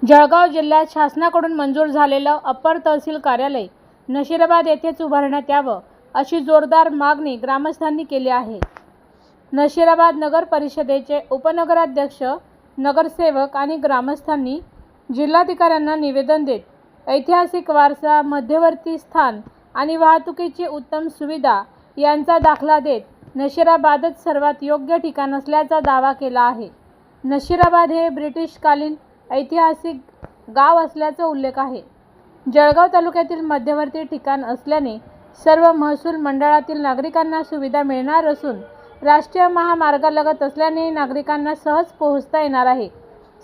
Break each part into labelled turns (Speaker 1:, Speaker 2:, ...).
Speaker 1: जळगाव जिल्ह्यात शासनाकडून मंजूर झालेलं अप्पर तहसील कार्यालय नशिराबाद येथेच उभारण्यात यावं अशी जोरदार मागणी ग्रामस्थांनी केली आहे। नशिराबाद नगर परिषदेचे उपनगराध्यक्ष, नगरसेवक आणि ग्रामस्थांनी जिल्हाधिकाऱ्यांना निवेदन देत ऐतिहासिक वारसा, मध्यवर्ती स्थान आणि वाहतुकीची उत्तम सुविधा यांचा दाखला देत नशिराबादच सर्वात योग्य ठिकाण असल्याचा दावा केला आहे। नशिराबाद हे ब्रिटिशकालीन ऐतिहासिक गाव असल्याचा उल्लेख आहे। जळगाव तालुक्यातील मध्यवर्ती ठिकाण असल्याने सर्व महसूल मंडळातील नागरिकांना सुविधा मिळणार असून राष्ट्रीय महामार्गालगत असल्याने नागरिकांना सहज पोहोचता येणार आहे।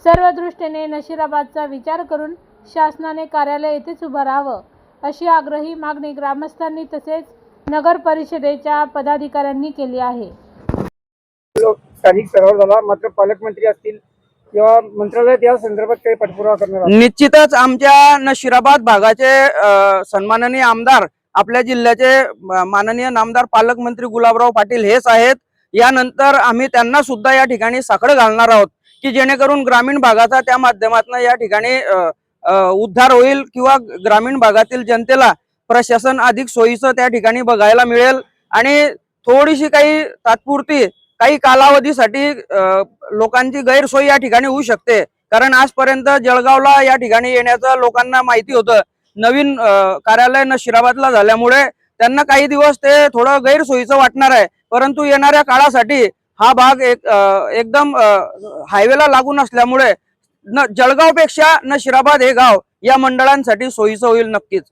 Speaker 1: सर्व दृष्टीने नशिराबादचा विचार करून शासनाने कार्यालय येथेच उभारावं अशी आग्रही मागणी ग्रामस्थांनी तसेच नगर परिषदेच्या पदाधिकाऱ्यांनी केली आहे।
Speaker 2: स्थानिक स्तरावर झाला, मात्र पालकमंत्री असतील किंवा मंत्रालयात या संदर्भात काही पाठपुरावा करणार आहात?
Speaker 3: निश्चितच आमच्या नशिराबाद भागाचे सन्माननीय आमदार, आपल्या जिल्ह्याचे माननीय नामदार पालकमंत्री गुलाबराव पाटील हेच आहेत। यानंतर आम्ही त्यांना सुद्धा या ठिकाणी साकडं घालणार आहोत की जेणेकरून ग्रामीण भागाचा त्या माध्यमातून या ठिकाणी उद्धार होईल किंवा ग्रामीण भागातील जनतेला प्रशासन अधिक सोयीचं त्या ठिकाणी बघायला मिळेल आणि थोडीशी काही तात्पुरती काही कालावधीसाठी लोकांची गैरसोय या ठिकाणी होऊ शकते। कारण आजपर्यंत जळगावला या ठिकाणी येण्याचं लोकांना माहिती होतं, नवीन कार्यालय नशिराबादला झाल्यामुळे त्यांना काही दिवस ते थोडं गैरसोयीचं वाटणार आहे, परंतु येणाऱ्या काळासाठी हा भाग एकदम हायवेला लागून असल्यामुळे जळगावपेक्षा नशिराबाद हे गाव या मंडळांसाठी सोयीचं होईल नक्कीच।